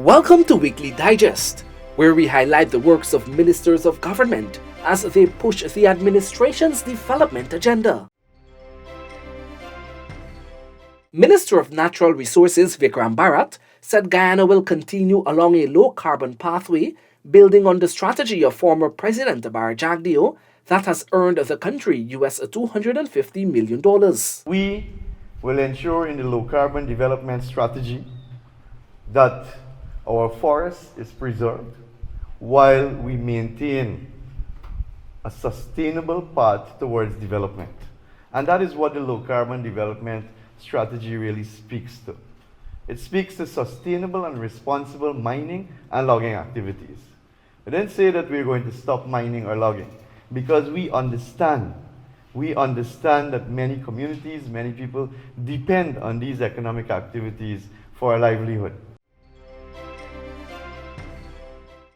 Welcome to Weekly Digest, where we highlight the works of ministers of government as they push the administration's development agenda. Minister of Natural Resources Vikram Bharat said Guyana will continue along a low-carbon pathway, building on the strategy of former President Bar Jagdeo that has earned the country US $250 million. We will ensure in the low-carbon development strategy that our forest is preserved while we maintain a sustainable path towards development. And that is what the low-carbon development strategy really speaks to. It speaks to sustainable and responsible mining and logging activities. We didn't say that we're going to stop mining or logging because we understand that many communities, many people depend on these economic activities for a livelihood.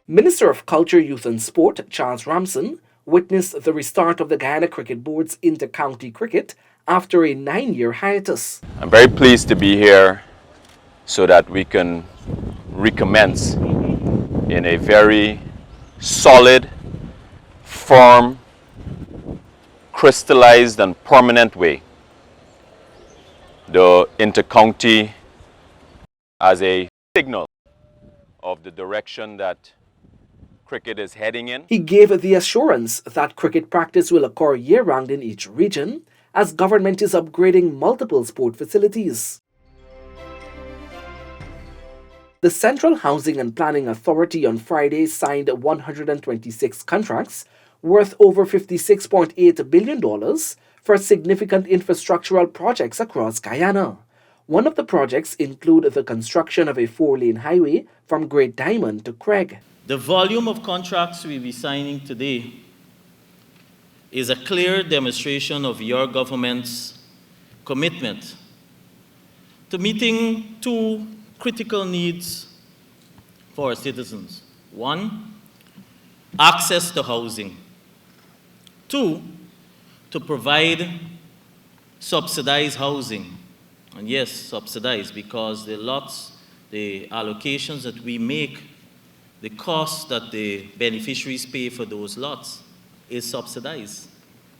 Minister of Culture, Youth and Sport Charles Ramson witnessed the restart of the Guyana Cricket Board's inter-county cricket after a 9-year hiatus. I'm very pleased to be here so that we can recommence in a very solid, firm, crystallized and permanent way the inter-county as a signal of the direction that cricket is heading in. He gave the assurance that cricket practice will occur year-round in each region as government is upgrading multiple sport facilities. The Central Housing and Planning Authority on Friday signed 126 contracts worth over $56.8 billion for significant infrastructural projects across Guyana. One of the projects include the construction of a 4-lane highway from Great Diamond to Craig. The volume of contracts we'll be signing today is a clear demonstration of your government's commitment to meeting two critical needs for our citizens. One, access to housing. Two, to provide subsidized housing. And yes, subsidized, because the lots, the allocations that we make, the cost that the beneficiaries pay for those lots is subsidized.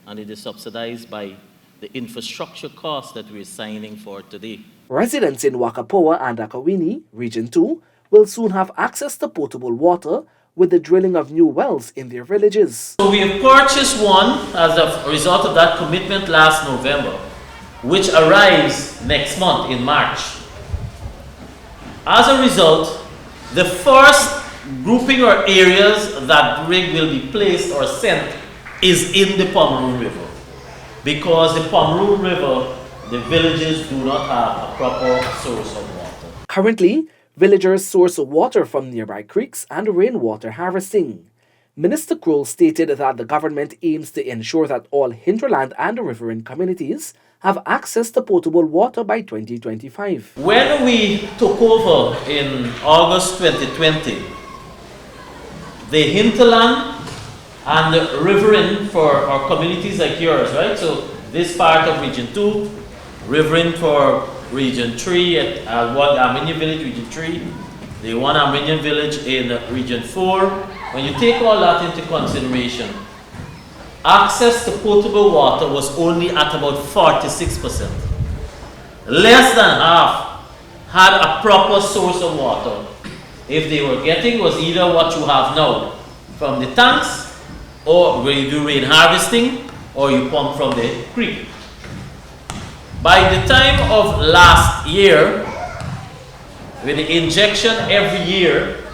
And it is subsidized by the infrastructure cost that we're signing for today. Residents in Wakapoa and Akawini, Region 2, will soon have access to potable water with the drilling of new wells in their villages. So we have purchased one as a result of that commitment last November, which arrives next month in March. As a result, the first grouping or areas that rig will be placed or sent is in the Pomeroon River. Because the Pomeroon River, the villages do not have a proper source of water. Currently, villagers source water from nearby creeks and rainwater harvesting. Minister Kroll stated that the government aims to ensure that all hinterland and riverine communities have access to potable water by 2025. When we took over in August 2020, the hinterland and the riverine for our communities like yours, right? So this part of Region 2, riverine for Region 3 at Armenian Village, Region 3, the one Armenian Village in Region 4. When you take all that into consideration, access to potable water was only at about 46%. Less than half had a proper source of water. If they were getting was either what you have now from the tanks, or where you do rain harvesting, or you pump from the creek. By the time of last year, with the injection every year,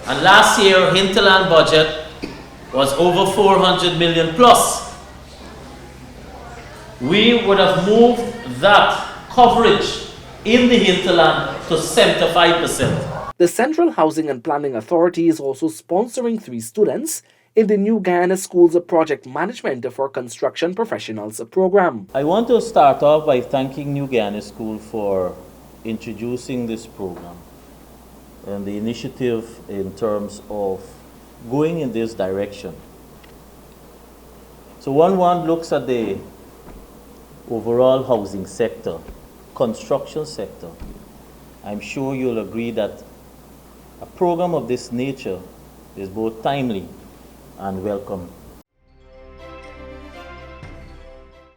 and last year hinterland budget was over 400 million plus, we would have moved that coverage in the hinterland to 75%. The Central Housing and Planning Authority is also sponsoring 3 students in the New Guyana Schools of Project Management for Construction Professionals program. I want to start off by thanking New Guyana School for introducing this program and the initiative in terms of going in this direction. So when one looks at the overall housing sector, construction sector, I'm sure you'll agree that a program of this nature is both timely and welcome.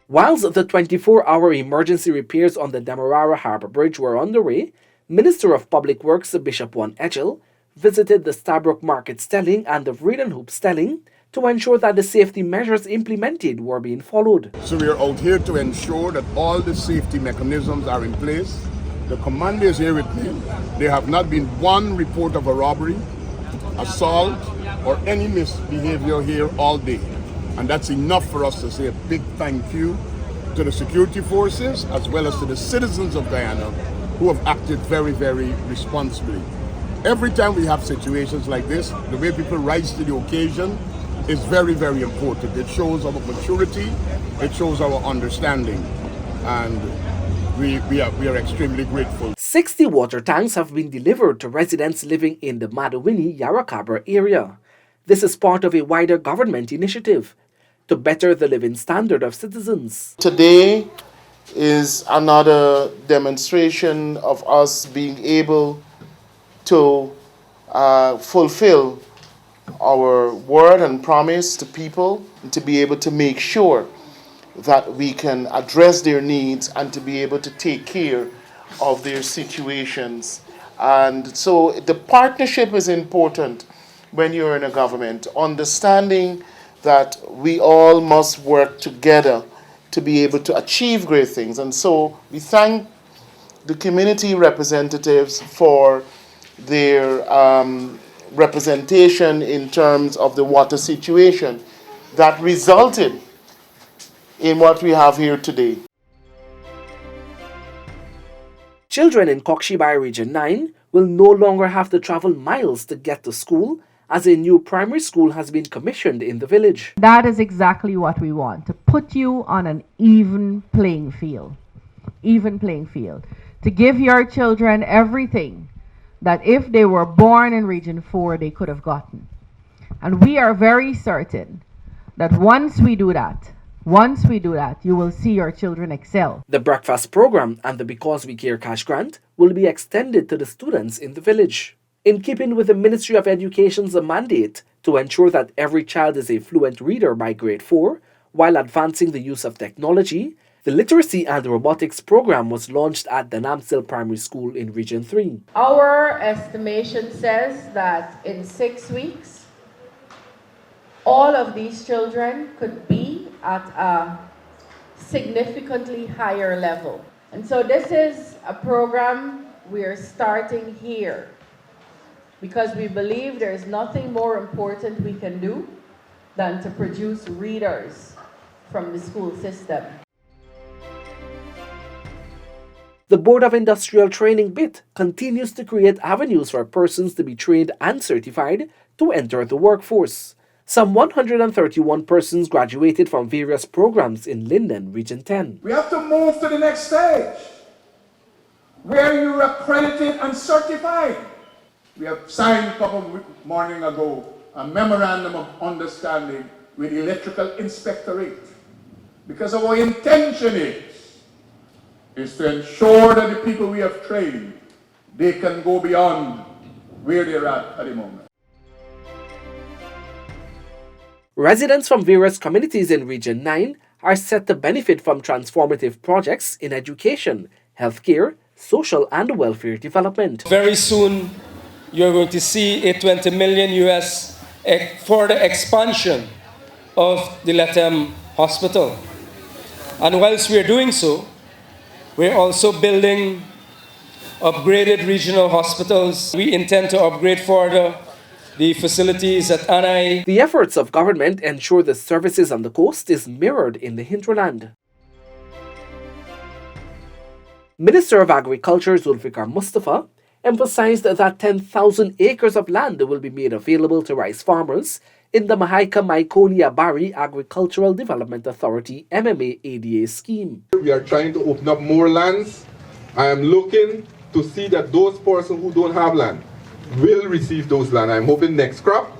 Whilst the 24-hour emergency repairs on the Demerara Harbour Bridge were underway, Minister of Public Works Bishop Juan Echel visited the Stabroek Market Stelling and the Vredenhoop Stelling to ensure that the safety measures implemented were being followed. So we are out here to ensure that all the safety mechanisms are in place. The commander is here with me. There have not been one report of a robbery, assault, or any misbehavior here all day. And that's enough for us to say a big thank you to the security forces as well as to the citizens of Guyana who have acted very, very responsibly. Every time we have situations like this, the way people rise to the occasion is very, very important. It shows our maturity, it shows our understanding, and we are extremely grateful. 60 water tanks have been delivered to residents living in the Madawini Yarracabra area. This is part of a wider government initiative to better the living standard of citizens. Today is another demonstration of us being able to fulfill our word and promise to people, and to be able to make sure that we can address their needs and to be able to take care of their situations. And so the partnership is important when you're in a government, understanding that we all must work together to be able to achieve great things. And so we thank the community representatives for their representation in terms of the water situation that resulted in what we have here today. Children in Kokshibai Region 9 will no longer have to travel miles to get to school, as a new primary school has been commissioned in the village. That is exactly what we want, to put you on an even playing field. Even playing field. To give your children everything that if they were born in Region 4, they could have gotten. And we are very certain that once we do that, you will see your children excel. The breakfast program and the Because We Care cash grant will be extended to the students in the village. In keeping with the Ministry of Education's mandate to ensure that every child is a fluent reader by grade 4, while advancing the use of technology, the Literacy and Robotics program was launched at Danamsil Primary School in Region 3. Our estimation says that in 6 weeks, all of these children could be at a significantly higher level. And so this is a program we are starting here because we believe there's nothing more important we can do than to produce readers from the school system. The Board of Industrial Training BIT continues to create avenues for persons to be trained and certified to enter the workforce. Some 131 persons graduated from various programs in Linden, Region 10. We have to move to the next stage, where you're accredited and certified. We have signed a couple of mornings ago a memorandum of understanding with the Electrical Inspectorate, because our intention is to ensure that the people we have trained, they can go beyond where they're at the moment. Residents from various communities in Region 9 are set to benefit from transformative projects in education, healthcare, social and welfare development. Very soon, you're going to see a $20 million US for the expansion of the Latam Hospital. And whilst we're doing so, we're also building upgraded regional hospitals. We intend to upgrade further the facilities at Anai. The efforts of government ensure the services on the coast is mirrored in the hinterland. Minister of Agriculture Zulfikar Mustafa emphasized that 10,000 acres of land will be made available to rice farmers in the Mahaika Maikonia Bari Agricultural Development Authority MMA ADA scheme. We are trying to open up more lands. I am looking to see that those persons who don't have land will receive those land. I'm hoping next crop,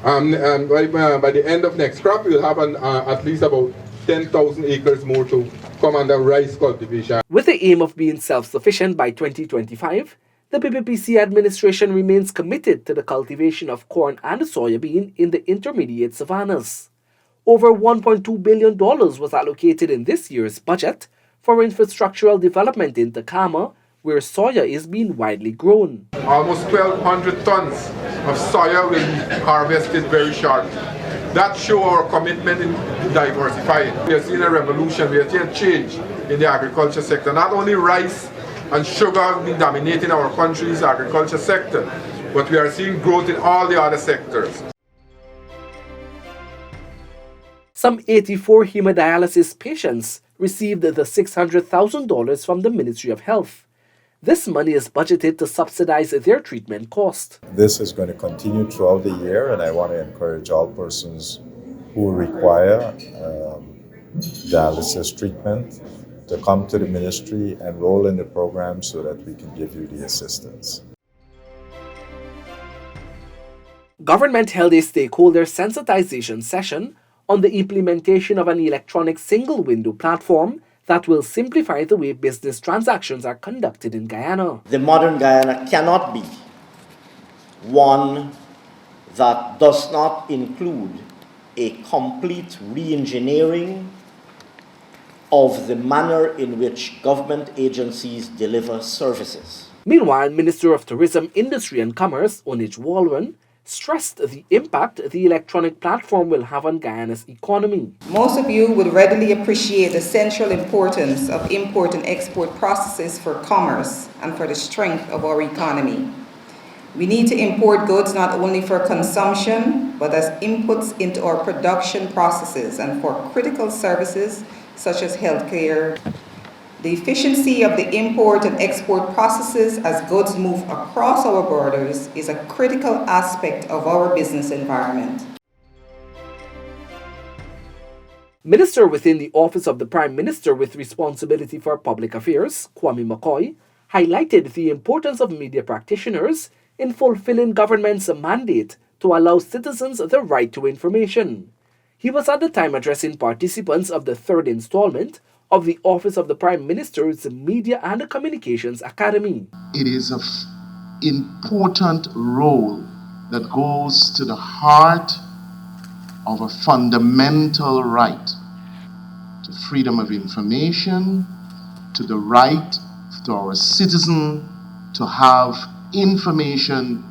by the end of next crop, we'll have at least about 10,000 acres more to come under rice cultivation. With the aim of being self-sufficient by 2025, The PPPC administration remains committed to the cultivation of corn and soybean in the intermediate savannas. Over $1.2 billion was allocated in this year's budget for infrastructural development in Tacama, where soya is being widely grown. Almost 1,200 tons of soya will be harvested very shortly. That shows our commitment in diversifying. We are seeing a revolution, we are seeing a change in the agriculture sector. Not only rice and sugar have been dominating our country's agriculture sector, but we are seeing growth in all the other sectors. Some 84 hemodialysis patients received the $600,000 from the Ministry of Health. This money is budgeted to subsidize their treatment cost. This is going to continue throughout the year, and I want to encourage all persons who require dialysis treatment to come to the ministry, enroll in the program so that we can give you the assistance. Government held a stakeholder sensitization session on the implementation of an electronic single-window platform that will simplify the way business transactions are conducted in Guyana. The modern Guyana cannot be one that does not include a complete re-engineering of the manner in which government agencies deliver services. Meanwhile, Minister of Tourism, Industry and Commerce, Onij Walwan, stressed the impact the electronic platform will have on Guyana's economy. Most of you would readily appreciate the central importance of import and export processes for commerce and for the strength of our economy. We need to import goods not only for consumption, but as inputs into our production processes and for critical services such as healthcare. The efficiency of the import and export processes as goods move across our borders is a critical aspect of our business environment. Minister within the Office of the Prime Minister with responsibility for public affairs, Kwame McCoy, highlighted the importance of media practitioners in fulfilling government's mandate to allow citizens the right to information. He was at the time addressing participants of the third installment of the Office of the Prime Minister's Media and Communications Academy. It is an important role that goes to the heart of a fundamental right to freedom of information, to the right to our citizen to have information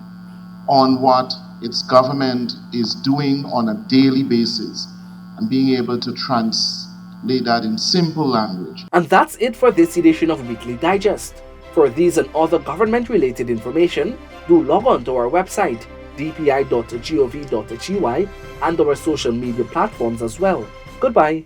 on what its government is doing on a daily basis and being able to translate that in simple language. And that's it for this edition of Weekly Digest. For these and other government-related information, do log on to our website, dpi.gov.gy, and our social media platforms as well. Goodbye.